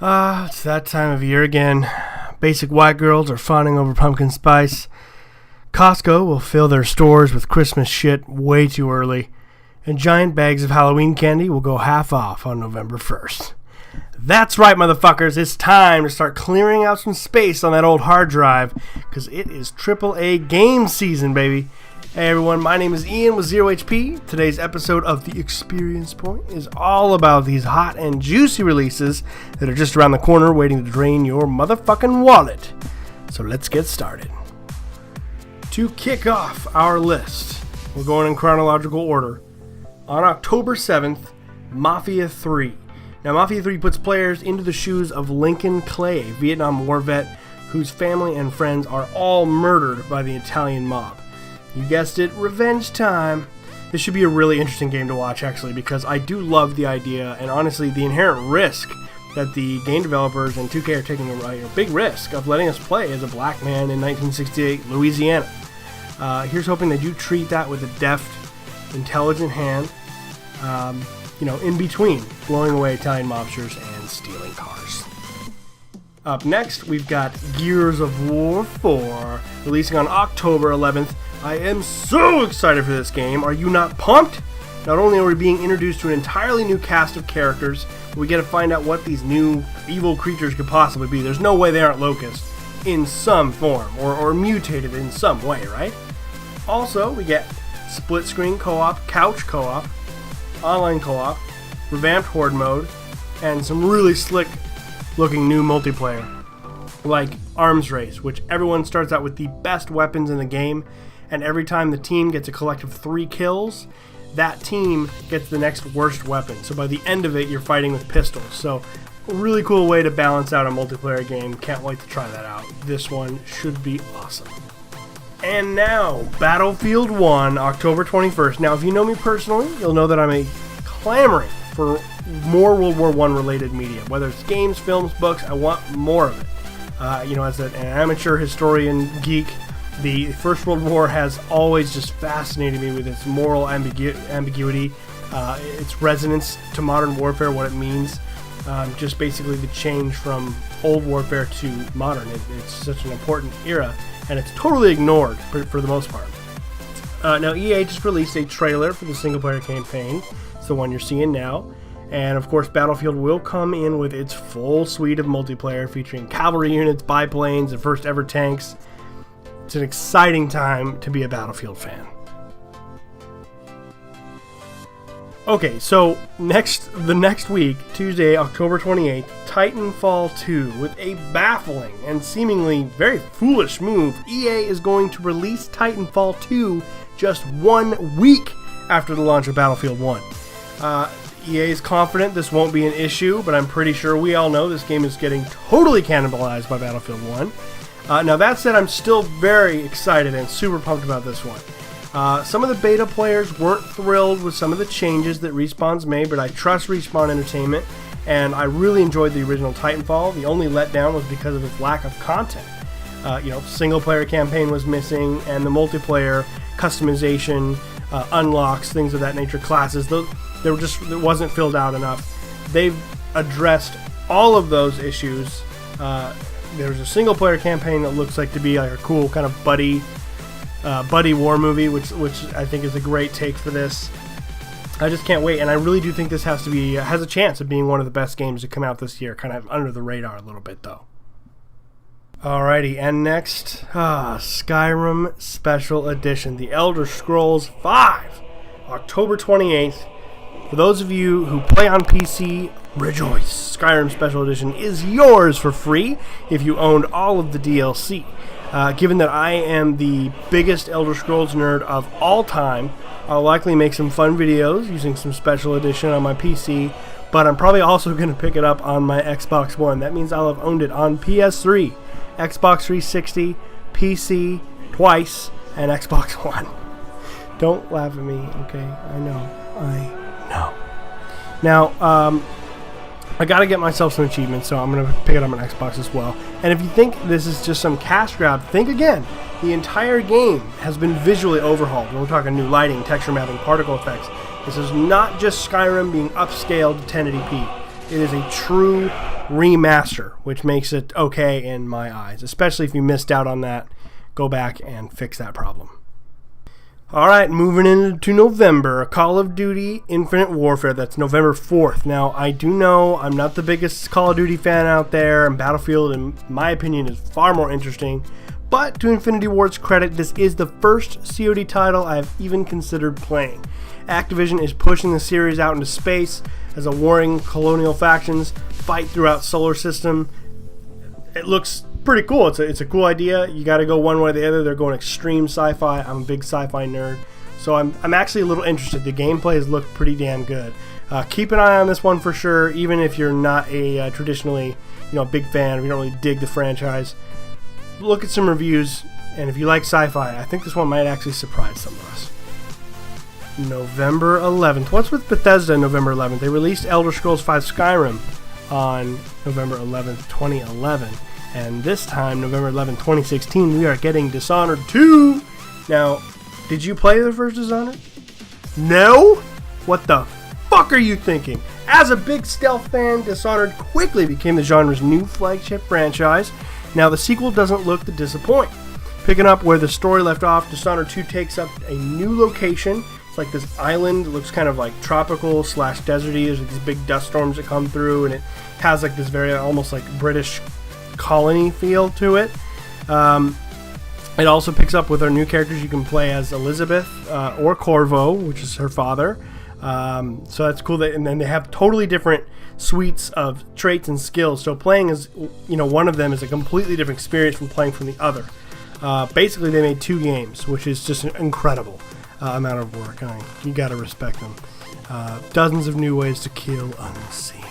It's that time of year again. Basic white girls are fawning over pumpkin spice. Costco will fill their stores with Christmas shit way too early. And giant bags of Halloween candy will go half off on November 1st. That's right, motherfuckers. It's time to start clearing out some space on that old hard drive, because it is AAA game season, baby. Hey everyone, my name is Ian with 0HP. Today's episode of The Experience Point is all about these hot and juicy releases that are just around the corner waiting to drain your motherfucking wallet. So let's get started. To kick off our list, we're going in chronological order. On October 7th, Mafia III. Now, Mafia III puts players into the shoes of Lincoln Clay, a Vietnam War vet whose family and friends are all murdered by the Italian mob. You guessed it, revenge time. This should be a really interesting game to watch, actually, because I do love the idea and honestly the inherent risk that the game developers and 2K are taking a big risk of letting us play as a black man in 1968 Louisiana. Here's hoping they do treat that with a deft, intelligent hand, in between blowing away Italian mobsters and stealing cars. Up next, we've got Gears of War 4, releasing on October 11th. I am so excited for this game. Are you not pumped? Not only are we being introduced to an entirely new cast of characters, but we get to find out what these new evil creatures could possibly be. There's no way they aren't locusts in some form, or mutated in some way, right? Also, we get split-screen co-op, couch co-op, online co-op, revamped horde mode, and some really slick-looking new multiplayer, like Arms Race, which everyone starts out with the best weapons in the game, and every time the team gets a collective 3 kills, that team gets the next worst weapon. So by the end of it, you're fighting with pistols. So a really cool way to balance out a multiplayer game. Can't wait to try that out. This one should be awesome. And now, Battlefield 1, October 21st. Now, if you know me personally, you'll know that I'm clamoring for more World War I related media. Whether it's games, films, books, I want more of it. As an amateur historian geek, the First World War has always just fascinated me with its moral ambiguity, its resonance to modern warfare, what it means, just basically the change from old warfare to modern. It's such an important era, and it's totally ignored for the most part. Now, EA just released a trailer for the single-player campaign. It's the one you're seeing now. And, of course, Battlefield will come in with its full suite of multiplayer featuring cavalry units, biplanes, and first-ever tanks. It's an exciting time to be a Battlefield fan. Okay, so the next week, Tuesday, October 28th, Titanfall 2, with a baffling and seemingly very foolish move, EA is going to release Titanfall 2 just 1 week after the launch of Battlefield 1. EA is confident this won't be an issue, but I'm pretty sure we all know this game is getting totally cannibalized by Battlefield 1. Now that said, I'm still very excited and super pumped about this one. Some of the beta players weren't thrilled with some of the changes that Respawn's made, but I trust Respawn Entertainment, and I really enjoyed the original Titanfall. The only letdown was because of its lack of content. Single-player campaign was missing, and the multiplayer customization, unlocks, things of that nature, classes, it wasn't filled out enough. They've addressed all of those issues. There's a single-player campaign that looks like to be like a cool kind of buddy war movie, which I think is a great take for this. I just can't wait, and I really do think this has a chance of being one of the best games to come out this year, kind of under the radar a little bit, though. Alrighty, and next, Skyrim Special Edition, The Elder Scrolls V, October 28th. For those of you who play on PC, rejoice! Skyrim Special Edition is yours for free if you owned all of the DLC. Given that I am the biggest Elder Scrolls nerd of all time, I'll likely make some fun videos using some Special Edition on my PC, but I'm probably also going to pick it up on my Xbox One. That means I'll have owned it on PS3, Xbox 360, PC, twice, and Xbox One. Don't laugh at me, okay? I know. Now, I gotta get myself some achievements, so I'm gonna pick it up on Xbox as well. And if you think this is just some cash grab, think again. The entire game has been visually overhauled. We're talking new lighting, texture mapping, particle effects. This is not just Skyrim being upscaled to 1080p. It is a true remaster, which makes it okay in my eyes. Especially if you missed out on that, go back and fix that problem. Alright, moving into November, Call of Duty Infinite Warfare. That's November 4th. Now, I do know I'm not the biggest Call of Duty fan out there, and Battlefield, in my opinion, is far more interesting. But to Infinity Ward's credit, this is the first COD title I have even considered playing. Activision is pushing the series out into space as a warring colonial factions fight throughout solar system. It looks pretty cool. It's a cool idea. You got to go one way or the other. They're going extreme sci-fi. I'm a big sci-fi nerd, so I'm actually a little interested. The gameplay has looked pretty damn good. Keep an eye on this one for sure, even if you're not a traditionally big fan, or you don't really dig the franchise. Look at some reviews, and if you like sci-fi, I think this one might actually surprise some of us. November 11th. What's with Bethesda November 11th? They released Elder Scrolls V Skyrim on November 11th, 2011. And this time, November 11th, 2016, we are getting Dishonored 2. Now, did you play the first Dishonored? No? What the fuck are you thinking? As a big stealth fan, Dishonored quickly became the genre's new flagship franchise. Now, the sequel doesn't look to disappoint. Picking up where the story left off, Dishonored 2 takes up a new location. It's like this island. It looks kind of like tropical / deserty. There's like these big dust storms that come through, and it has like this very almost like British colony feel to it. It also picks up with our new characters. You can play as Elizabeth or Corvo, which is her father. So that's cool. And then they have totally different suites of traits and skills. So playing as one of them is a completely different experience from playing from the other. Basically, they made 2 games, which is just an incredible amount of work. You gotta respect them. Dozens of new ways to kill unseen.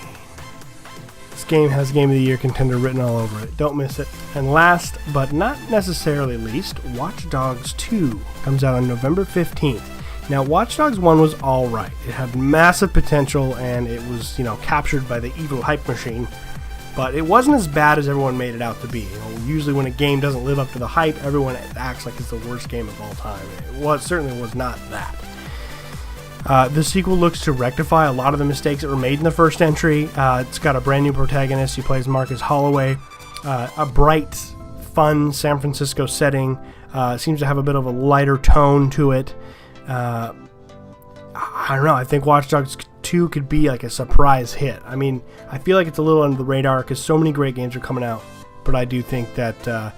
This game has Game of the Year contender written all over it. Don't miss it. And last, but not necessarily least, Watch Dogs 2 comes out on November 15th. Now, Watch Dogs 1 was alright. It had massive potential, and it was, captured by the evil hype machine. But it wasn't as bad as everyone made it out to be. Usually when a game doesn't live up to the hype, everyone acts like it's the worst game of all time. It certainly was not that. The sequel looks to rectify a lot of the mistakes that were made in the first entry. It's got a brand new protagonist. He plays Marcus Holloway. A bright, fun San Francisco setting. Seems to have a bit of a lighter tone to it. I don't know. I think Watch Dogs 2 could be like a surprise hit. I mean, I feel like it's a little under the radar because so many great games are coming out. But I do think that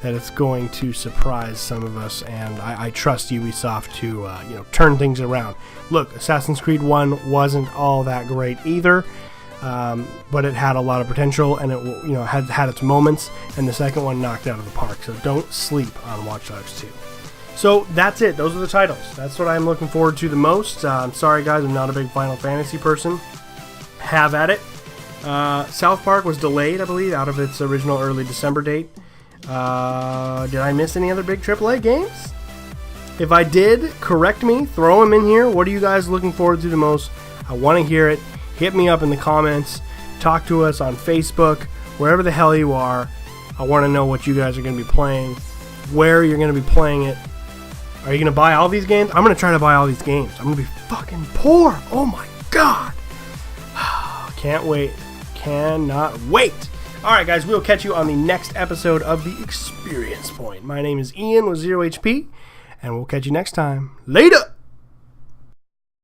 it's going to surprise some of us, and I trust Ubisoft to turn things around. Look, Assassin's Creed 1 wasn't all that great either, but it had a lot of potential, and it had its moments, and the second one knocked it out of the park. So don't sleep on Watch Dogs 2. So that's it. Those are the titles. That's what I'm looking forward to the most. I'm sorry, guys. I'm not a big Final Fantasy person. Have at it. South Park was delayed, I believe, out of its original early December date. Did I miss any other big AAA games? If I did, correct me. Throw them in here. What are you guys looking forward to the most? I want to hear it. Hit me up in the comments. Talk to us on Facebook. Wherever the hell you are. I want to know what you guys are going to be playing. Where you're going to be playing it. Are you going to buy all these games? I'm going to try to buy all these games. I'm going to be fucking poor. Oh my god. Can't wait. Cannot wait. Alright guys, we'll catch you on the next episode of The Experience Point. My name is Ian with 0 HP, and we'll catch you next time. Later!